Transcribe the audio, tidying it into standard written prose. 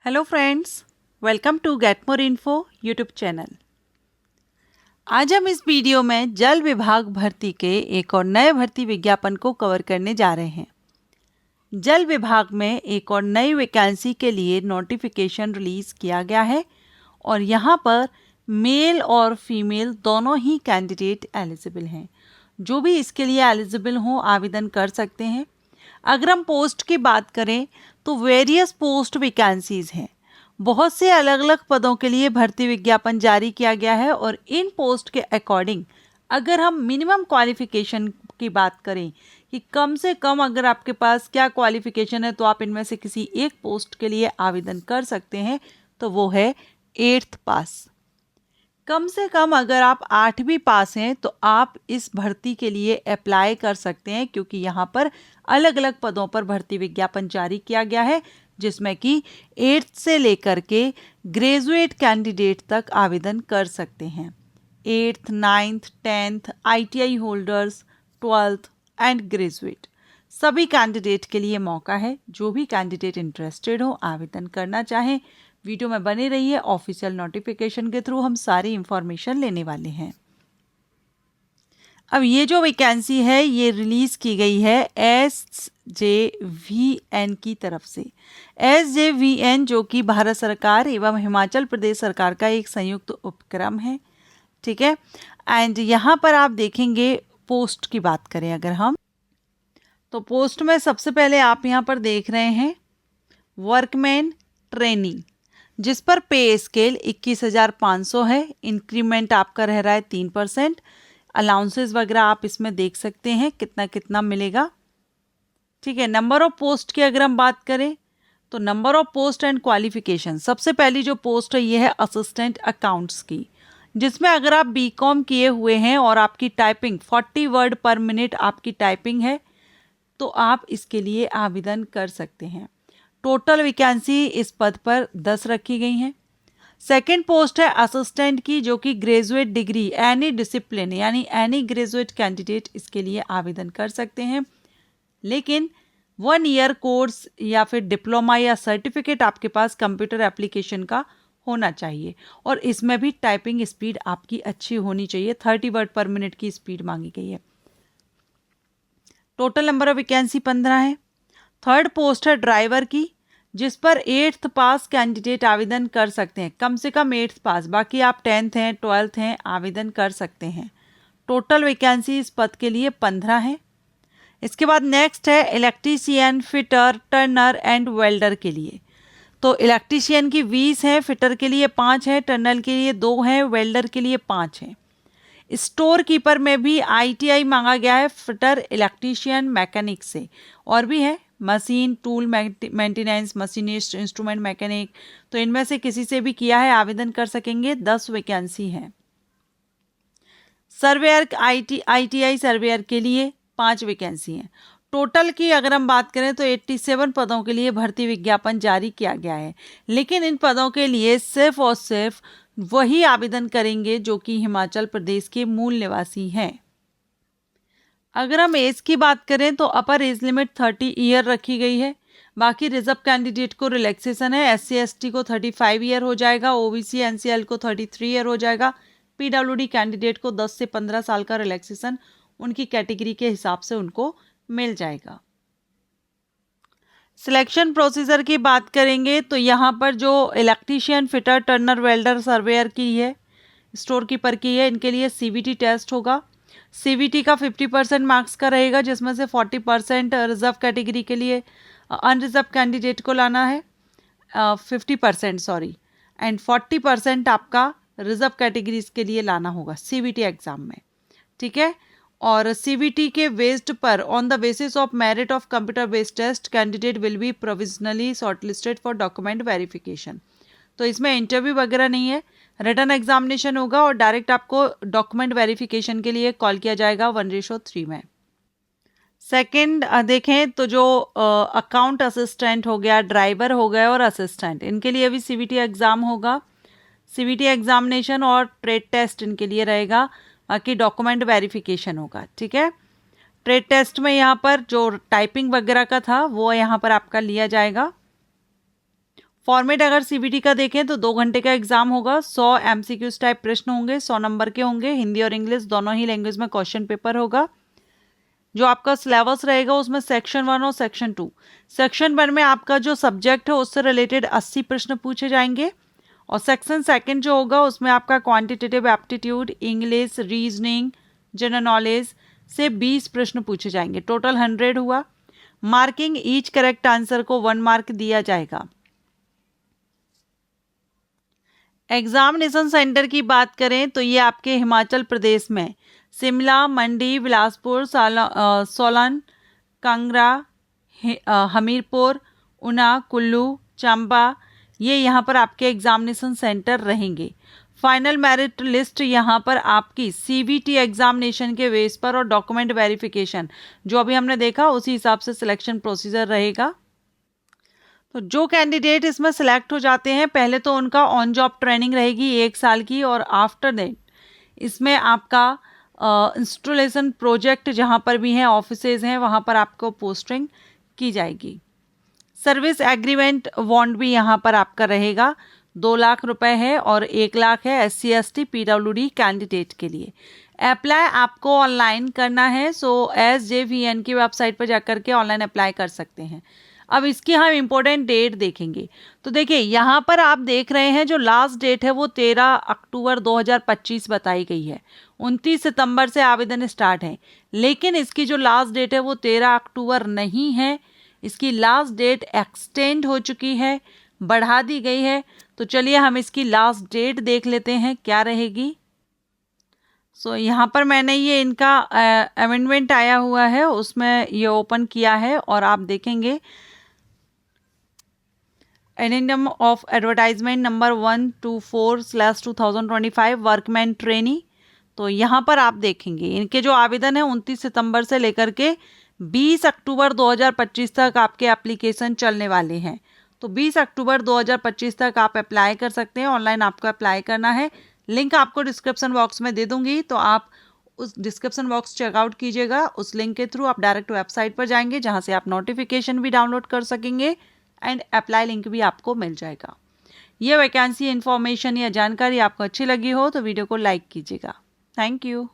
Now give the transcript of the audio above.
Hello friends, welcome to get more info YouTube channel. आज हम इस वीडियो में जल विभाग भर्ती के एक और नए भर्ती विज्ञापन को कवर करने जा रहे हैं। जल विभाग में एक और नई वैकेंसी के लिए नोटिफिकेशन रिलीज़ किया गया है और यहाँ पर मेल और फीमेल दोनों ही कैंडिडेट एलिजिबल हैं। जो भी इसके लिए एलिजिबल हों आवेदन कर सकते हैं। अगर हम पोस्ट की बात करें तो वेरियस पोस्ट वैकेंसीज हैं। बहुत से अलग अलग पदों के लिए भर्ती विज्ञापन जारी किया गया है और इन पोस्ट के अकॉर्डिंग अगर हम मिनिमम क्वालिफिकेशन की बात करें कि कम से कम अगर आपके पास क्या क्वालिफिकेशन है तो आप इनमें से किसी एक पोस्ट के लिए आवेदन कर सकते हैं, तो वो है 8th पास। कम से कम अगर आप 8वीं पास हैं तो आप इस भर्ती के लिए अप्लाई कर सकते हैं, क्योंकि यहाँ पर अलग अलग पदों पर भर्ती विज्ञापन जारी किया गया है जिसमें कि 8th से लेकर के ग्रेजुएट कैंडिडेट तक आवेदन कर सकते हैं। 8th, 9th, 10th, ITI holders, 12th and graduate सभी कैंडिडेट के लिए मौका है। जो भी कैंडिडेट इंटरेस्टेड हो आवेदन करना चाहें, वीडियो में बने रहिए। ऑफिशियल नोटिफिकेशन के थ्रू हम सारी इंफॉर्मेशन लेने वाले हैं। अब ये जो वैकेंसी है ये रिलीज़ की गई है SJVN की तरफ से। SJVN जो कि भारत सरकार एवं हिमाचल प्रदेश सरकार का एक संयुक्त उपक्रम है, ठीक है। एंड यहाँ पर आप देखेंगे पोस्ट की बात करें अगर हम, तो पोस्ट में सबसे पहले आप यहाँ पर देख रहे हैं वर्कमैन ट्रेनी, जिस पर पे स्केल 21,500 है। इंक्रीमेंट आपका रह रहा है 3%। अलाउंसेस वगैरह आप इसमें देख सकते हैं कितना कितना मिलेगा, ठीक है। नंबर ऑफ पोस्ट की अगर हम बात करें तो number of post and qualification, सबसे पहली जो पोस्ट है ये है असिस्टेंट अकाउंट्स की, जिसमें अगर आप बीकॉम किए हुए हैं और आपकी टाइपिंग 40 वर्ड पर मिनट आपकी टाइपिंग है तो आप इसके लिए आवेदन कर सकते हैं। टोटल वैकेंसी इस पद पर 10 रखी गई हैं। सेकेंड पोस्ट है असिस्टेंट की, जो कि ग्रेजुएट डिग्री एनी डिसिप्लिन यानी एनी ग्रेजुएट कैंडिडेट इसके लिए आवेदन कर सकते हैं, लेकिन 1 ईयर कोर्स या फिर डिप्लोमा या सर्टिफिकेट आपके पास कंप्यूटर एप्लीकेशन का होना चाहिए और इसमें भी टाइपिंग स्पीड आपकी अच्छी होनी चाहिए। 30 वर्ड पर मिनट की स्पीड मांगी गई है। टोटल नंबर ऑफ वैकेंसी 15 है। थर्ड पोस्ट है ड्राइवर की, जिस पर 8th पास कैंडिडेट आवेदन कर सकते हैं। कम से कम 8th पास, बाकी आप 10th हैं 12th हैं आवेदन कर सकते हैं। टोटल वैकेंसी इस पद के लिए 15 है। इसके बाद नेक्स्ट है electrician, fitter, Turner and welder के लिए। तो इलेक्ट्रीशियन की 20 है, फिटर के लिए 5 है, टर्नर के लिए 2 हैं, वेल्डर के लिए 5 हैं। स्टोर कीपर में भी ITI मांगा गया है, फिटर, इलेक्ट्रीशियन, मैकेनिक से, और भी है machine, tool maintenance, machinist, instrument mechanic. तो इनमें से किसी से भी किया है आवेदन कर सकेंगे। 10 वैकेंसी हैं। सर्वेयर ITI सर्वेयर के लिए 5 वैकेंसी हैं। टोटल की अगर हम बात करें तो 87 पदों के लिए भर्ती विज्ञापन जारी किया गया है, लेकिन इन पदों के लिए सिर्फ और सिर्फ वही आवेदन करेंगे जो कि हिमाचल प्रदेश के मूल निवासी हैं। अगर हम एज की बात करें तो अपर एज लिमिट 30 ईयर रखी गई है। बाकी रिजर्व कैंडिडेट को रिलैक्सेशन है। SC ST को 35 ईयर हो जाएगा, OBC NCL को 33 ईयर हो जाएगा। PWD कैंडिडेट को 10 से 15 साल का रिलैक्सेशन उनकी कैटेगरी के हिसाब से उनको मिल जाएगा। सिलेक्शन प्रोसीजर की बात करेंगे तो यहाँ पर जो electrician, fitter, Turner, welder, surveyor की है, स्टोर कीपर की है, इनके लिए CVT टेस्ट होगा। CVT का 50% मार्क्स का रहेगा, जिसमें से 40% रिजर्व कैटेगरी के लिए अनरिजर्व कैंडिडेट को लाना है, 50% सॉरी, एंड 40% आपका रिजर्व कैटेगरीज के लिए लाना होगा CVT एग्जाम में, ठीक है। और CVT के बेस्ड पर on the basis of merit of computer based test candidate will be provisionally shortlisted for document verification. तो इसमें इंटरव्यू वगैरह नहीं है, रिटन एग्जामिनेशन होगा और डायरेक्ट आपको डॉक्यूमेंट वेरिफिकेशन के लिए कॉल किया जाएगा 1:3 में। सेकंड देखें तो जो अकाउंट असिस्टेंट हो गया, ड्राइवर हो गया और असिस्टेंट, इनके लिए भी CVT एग्ज़ाम होगा। CVT एग्जामिनेशन और ट्रेड टेस्ट इनके लिए रहेगा, बाकी डॉक्यूमेंट वेरिफिकेशन होगा, ठीक है। ट्रेड टेस्ट में यहाँ पर जो टाइपिंग वगैरह का था वो यहाँ पर आपका लिया जाएगा। फॉर्मेट अगर सीबीटी का देखें तो 2 घंटे का एग्जाम होगा, 100 एमसीक्यूज टाइप प्रश्न होंगे, 100 नंबर के होंगे, हिंदी और इंग्लिश दोनों ही लैंग्वेज में क्वेश्चन पेपर होगा। जो आपका सिलेबस रहेगा उसमें सेक्शन 1 और सेक्शन 2। सेक्शन 1 में आपका जो सब्जेक्ट है उससे रिलेटेड 80 प्रश्न पूछे जाएंगे और सेक्शन 2 जो होगा उसमें आपका quantitative aptitude, English, reasoning, general knowledge से 20 प्रश्न पूछे जाएंगे। टोटल 100 हुआ। मार्किंग ईच करेक्ट आंसर को 1 मार्क दिया जाएगा। एग्जामिनेशन सेंटर की बात करें तो ये आपके हिमाचल प्रदेश में शिमला, मंडी, बिलासपुर, सोलन, कांगड़ा, हमीरपुर, ऊना, कुल्लू, चंबा, ये यहाँ पर आपके एग्जामिनेशन सेंटर रहेंगे। फाइनल मेरिट लिस्ट यहाँ पर आपकी सीबीटी एग्जामिनेशन के बेस पर और डॉक्यूमेंट वेरिफिकेशन जो अभी हमने देखा उसी हिसाब से सिलेक्शन प्रोसीजर रहेगा। तो जो कैंडिडेट इसमें सेलेक्ट हो जाते हैं पहले तो उनका ऑन जॉब ट्रेनिंग रहेगी 1 साल की और आफ्टर दैट इसमें आपका इंस्टॉलेशन प्रोजेक्ट जहाँ पर भी हैं, ऑफिसेज हैं, वहाँ पर आपको पोस्टिंग की जाएगी। सर्विस एग्रीमेंट बॉन्ड भी यहाँ पर आपका रहेगा, 2 लाख रुपए है और 1 लाख है SC ST PWD कैंडिडेट के लिए। अप्लाई आपको ऑनलाइन करना है, सो SJVN की वेबसाइट पर जाकर के ऑनलाइन अप्लाई कर सकते हैं। अब इसकी हम इम्पोर्टेंट डेट देखेंगे तो देखिए यहाँ पर आप देख रहे हैं जो लास्ट डेट है वो 13 अक्टूबर 2025 बताई गई है। 29 सितंबर से आवेदन स्टार्ट है, लेकिन इसकी जो लास्ट डेट है वो 13 अक्टूबर नहीं है, इसकी लास्ट डेट एक्सटेंड हो चुकी है, बढ़ा दी गई है। तो चलिए हम इसकी लास्ट डेट देख लेते हैं क्या रहेगी। सो यहाँ पर मैंने ये इनका अमेंडमेंट आया हुआ है उसमें ये ओपन किया है और आप देखेंगे addendum of advertisement number 124/2025 workman trainee. तो यहाँ पर आप देखेंगे इनके जो आवेदन है 29 सितंबर से लेकर के 20 अक्टूबर 2025 तक आपके एप्लीकेशन चलने वाले हैं। तो 20 अक्टूबर 2025 तक आप अप्लाई कर सकते हैं, ऑनलाइन आपको अप्लाई करना है। लिंक आपको डिस्क्रिप्शन बॉक्स में दे दूंगी, तो आप उस डिस्क्रिप्शन बॉक्स चेकआउट कीजिएगा। उस लिंक के थ्रू आप डायरेक्ट वेबसाइट पर जाएंगे जहाँ से आप नोटिफिकेशन भी डाउनलोड कर सकेंगे एंड अप्लाई लिंक भी आपको मिल जाएगा। ये वैकेंसी इन्फॉर्मेशन या जानकारी आपको अच्छी लगी हो तो वीडियो को लाइक कीजिएगा। Thank you.